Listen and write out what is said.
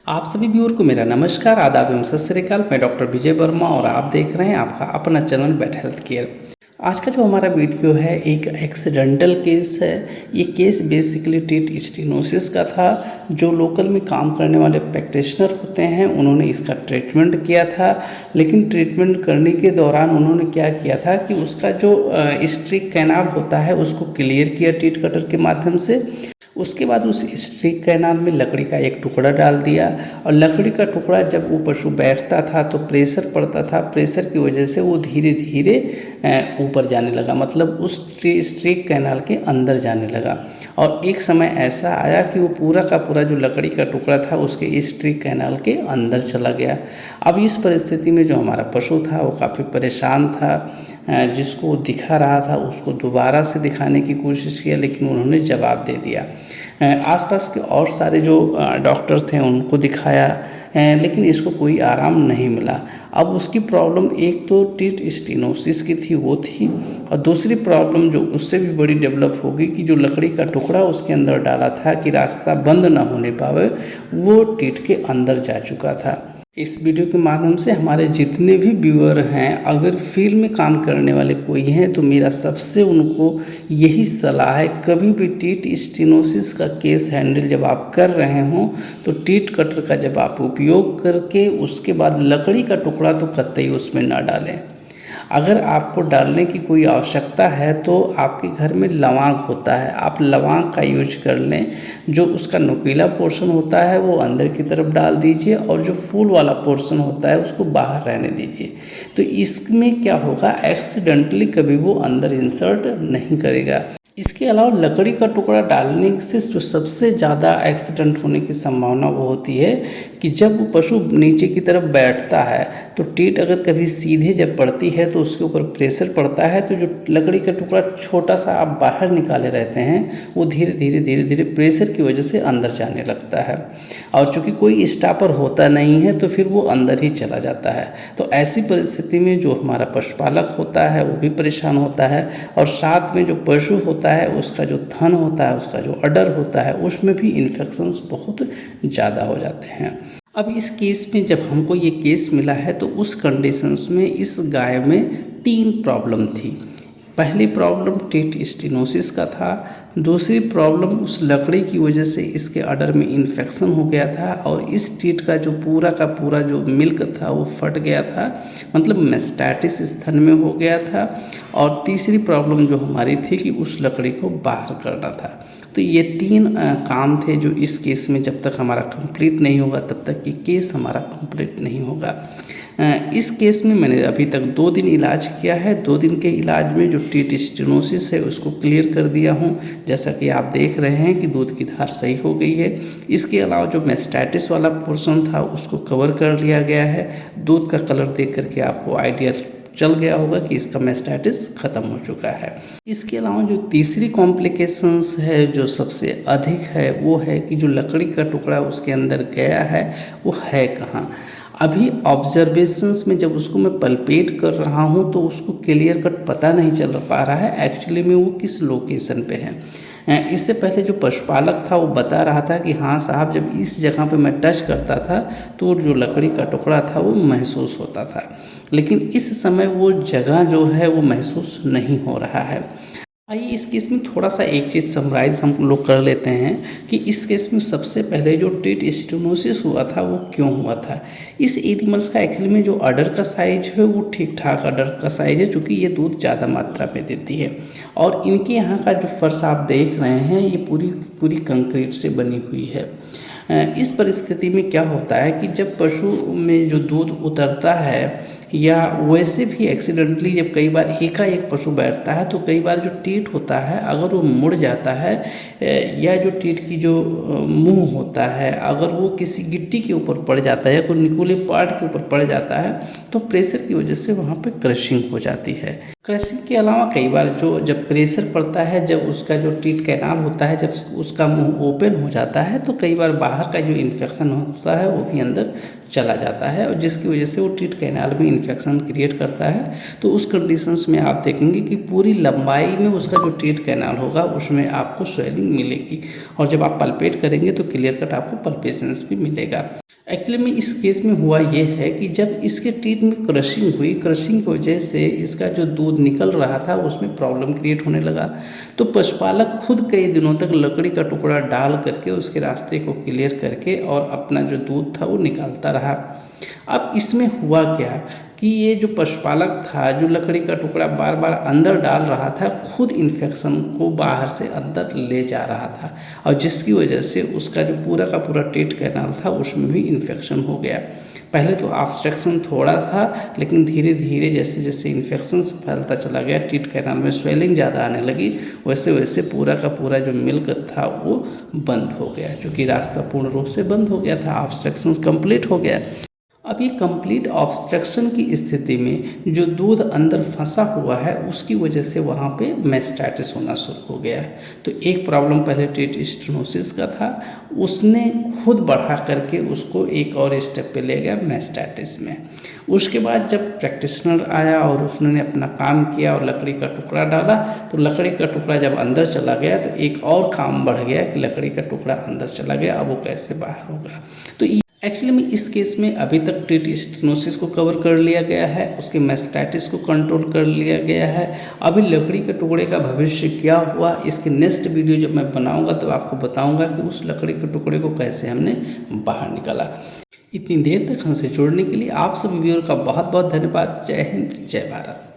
आप सभी व्यूअर को मेरा नमस्कार, आदाब एवं सत श्री अकाल। मैं डॉक्टर विजय वर्मा और आप देख रहे हैं आपका अपना चैनल बेट हेल्थ केयर। आज का जो हमारा वीडियो है एक एक्सीडेंटल केस है। ये केस बेसिकली टिट स्टेनोसिस का था। जो लोकल में काम करने वाले प्रैक्टिशनर होते हैं उन्होंने इसका ट्रीटमेंट किया था, लेकिन ट्रीटमेंट करने के दौरान उन्होंने क्या किया था कि उसका जो स्ट्रिक कैनाल होता है उसको क्लियर किया टिट कटर के माध्यम से। उसके बाद उस स्ट्रिक कैनाल में लकड़ी का एक टुकड़ा डाल दिया और लकड़ी का टुकड़ा जब वो पशु बैठता था तो प्रेशर पड़ता था। प्रेशर की वजह से वो धीरे धीरे ऊपर जाने लगा, मतलब उस स्ट्रिक कैनाल के अंदर जाने लगा। और एक समय ऐसा आया कि वो पूरा का पूरा जो लकड़ी का टुकड़ा था उसके स्ट्रिक कैनाल के अंदर चला गया। अब इस परिस्थिति में जो हमारा पशु था वो काफ़ी परेशान था। जिसको दिखा रहा था उसको दोबारा से दिखाने की कोशिश किया, लेकिन उन्होंने जवाब दे दिया। आसपास के और सारे जो डॉक्टर थे उनको दिखाया, लेकिन इसको कोई आराम नहीं मिला। अब उसकी प्रॉब्लम एक तो टिट स्टेनोसिस की थी वो थी, और दूसरी प्रॉब्लम जो उससे भी बड़ी डेवलप हो गई कि जो लकड़ी का टुकड़ा उसके अंदर डाला था कि रास्ता बंद ना होने पावे, वो टिट के अंदर जा चुका था। इस वीडियो के माध्यम से हमारे जितने भी व्यूअर हैं अगर फील्ड में काम करने वाले कोई हैं तो मेरा सबसे उनको यही सलाह है, कभी भी टिट स्टेनोसिस का केस हैंडल जब आप कर रहे हों तो टिट कटर का जब आप उपयोग करके उसके बाद लकड़ी का टुकड़ा तो कतई उसमें ना डालें। अगर आपको डालने की कोई आवश्यकता है तो आपके घर में लौंग होता है, आप लौंग का यूज कर लें। जो उसका नुकीला पोर्शन होता है वो अंदर की तरफ डाल दीजिए और जो फूल वाला पोर्शन होता है उसको बाहर रहने दीजिए। तो इसमें क्या होगा, एक्सीडेंटली कभी वो अंदर इंसर्ट नहीं करेगा। इसके अलावा लकड़ी का टुकड़ा डालने से जो सबसे ज़्यादा एक्सीडेंट होने की संभावना वो होती है कि जब वो पशु नीचे की तरफ बैठता है तो टीट अगर कभी सीधे जब पड़ती है तो उसके ऊपर प्रेशर पड़ता है, तो जो लकड़ी का टुकड़ा छोटा सा आप बाहर निकाले रहते हैं वो धीरे धीरे धीरे धीरे प्रेशर की वजह से अंदर जाने लगता है। और चूँकि कोई स्टॉपर होता नहीं है तो फिर वो अंदर ही चला जाता है। तो ऐसी परिस्थिति में जो हमारा पशुपालक होता है वो भी परेशान होता है, और साथ में जो पशु होता है उसका जो थन होता है, उसका जो अडर होता है, उसमें भी इन्फेक्शंस बहुत ज़्यादा हो जाते हैं। अब इस केस में जब हमको ये केस मिला है तो उस कंडीशंस में इस गाय में 3 प्रॉब्लम थी। पहली प्रॉब्लम टिट स्टेनोसिस का था, दूसरी प्रॉब्लम उस लकड़ी की वजह से इसके अडर में इन्फेक्शन हो गया था और इस टिट का जो पूरा का पूरा जो मिल्क था वो फट गया था, मतलब मेस्टाइटिस इस थन में हो गया था। और तीसरी प्रॉब्लम जो हमारी थी कि उस लकड़ी को बाहर करना था। तो ये 3 काम थे जो इस केस में जब तक हमारा कंप्लीट नहीं होगा तब तक कि केस हमारा कंप्लीट नहीं होगा। इस केस में मैंने अभी तक 2 दिन इलाज किया है। 2 दिन के इलाज में जो टिट स्टेनोसिस है उसको क्लियर कर दिया हूँ, जैसा कि आप देख रहे हैं कि दूध की धार सही हो गई है। इसके अलावा जो मेस्टाइटिस वाला पोर्शन था उसको कवर कर लिया गया है। दूध का कलर देख करके आपको आइडिया चल गया होगा कि इसका मेस्टाइटिस ख़त्म हो चुका है। इसके अलावा जो तीसरी कॉम्प्लिकेशंस है जो सबसे अधिक है वो है कि जो लकड़ी का टुकड़ा उसके अंदर गया है वो है कहाँ। अभी ऑब्जर्वेशंस में जब उसको मैं पल्पेट कर रहा हूँ तो उसको क्लियर कट पता नहीं चल पा रहा है एक्चुअली में वो किस लोकेशन पे है। इससे पहले जो पशुपालक था वो बता रहा था कि हाँ साहब, जब इस जगह पे मैं टच करता था तो जो लकड़ी का टुकड़ा था वो महसूस होता था, लेकिन इस समय वो जगह जो है वो महसूस नहीं हो रहा है। आइए इस केस में थोड़ा सा एक चीज़ समराइज हम लोग कर लेते हैं कि इस केस में सबसे पहले जो टिट स्टेनोसिस हुआ था वो क्यों हुआ था। इस एनिमल्स का एक्चुअली में जो अडर का साइज है वो ठीक ठाक अडर का साइज है, चूँकि ये दूध ज़्यादा मात्रा में देती है। और इनके यहाँ का जो फर्श आप देख रहे हैं ये पूरी पूरी कंक्रीट से बनी हुई है। इस परिस्थिति में क्या होता है कि जब पशु में जो दूध उतरता है या वैसे भी एक्सीडेंटली जब कई बार एकाएक पशु बैठता है तो कई बार जो टीट होता है अगर वो मुड़ जाता है या जो टीट की जो मुंह होता है अगर वो किसी गिट्टी के ऊपर पड़ जाता है या कोई निकोले पार्ट के ऊपर पड़ जाता है तो प्रेशर की वजह से वहाँ पे क्रशिंग हो जाती है। क्रशिंग के अलावा कई बार जो जब प्रेशर पड़ता है, जब उसका जो टीट कैनाल होता है, जब उसका मुंह ओपन हो जाता है तो कई बार बाहर का जो इन्फेक्शन होता है वो भी अंदर चला जाता है और जिसकी वजह से वो टीट कैनाल में इन्फेक्शन क्रिएट करता है। तो उस कंडीशंस में आप देखेंगे कि पूरी लंबाई में उसका जो टीथ कैनाल होगा उसमें आपको स्वेलिंग मिलेगी, और जब आप पल्पेट करेंगे तो क्लियर कट आपको पल्पेशंस भी मिलेगा। एक्चुअली में इस केस में हुआ ये है कि जब इसके टीथ में क्रशिंग हुई, क्रशिंग की वजह से इसका जो दूध निकल रहा था उसमें प्रॉब्लम क्रिएट होने लगा। तो पशुपालक खुद कई दिनों तक लकड़ी का टुकड़ा डाल करके उसके रास्ते को क्लियर करके और अपना जो दूध था वो निकालता रहा। अब इसमें हुआ क्या कि ये जो पशुपालक था, जो लकड़ी का टुकड़ा बार बार अंदर डाल रहा था, खुद इन्फेक्शन को बाहर से अंदर ले जा रहा था, और जिसकी वजह से उसका जो पूरा का पूरा टीथ कैनाल था उसमें भी इन्फेक्शन हो गया। पहले तो ऑब्स्ट्रक्शन थोड़ा था, लेकिन धीरे धीरे जैसे जैसे इन्फेक्शन फैलता चला गया, टीथ कैनाल में स्वेलिंग ज़्यादा आने लगी, वैसे वैसे पूरा का पूरा जो मिल्क था वो बंद हो गया, क्योंकि रास्ता पूर्ण रूप से बंद हो गया था, ऑब्स्ट्रक्शन कंप्लीट हो गया। अब ये कंप्लीट ऑब्स्ट्रक्शन की स्थिति में जो दूध अंदर फंसा हुआ है उसकी वजह से वहाँ पे मेस्टाइटिस होना शुरू हो गया। तो एक प्रॉब्लम पहले टीथ स्टेनोसिस का था, उसने खुद बढ़ा करके उसको एक और स्टेप पे ले गया मेस्टाइटिस में। उसके बाद जब प्रैक्टिशनर आया और उसने अपना काम किया और लकड़ी का टुकड़ा डाला, तो लकड़ी का टुकड़ा जब अंदर चला गया तो एक और काम बढ़ गया कि लकड़ी का टुकड़ा अंदर चला गया, अब वो कैसे बाहर होगा। तो एक्चुअली में इस केस में अभी तक टीथ स्टेनोसिस को कवर कर लिया गया है, उसके मेस्टाइटिस को कंट्रोल कर लिया गया है। अभी लकड़ी के टुकड़े का भविष्य क्या हुआ, इसके नेक्स्ट वीडियो जब मैं बनाऊंगा तो आपको बताऊंगा कि उस लकड़ी के टुकड़े को कैसे हमने बाहर निकाला। इतनी देर तक हमसे जुड़ने के लिए आप सभी व्यूअर का बहुत बहुत धन्यवाद। जय हिंद, जय भारत।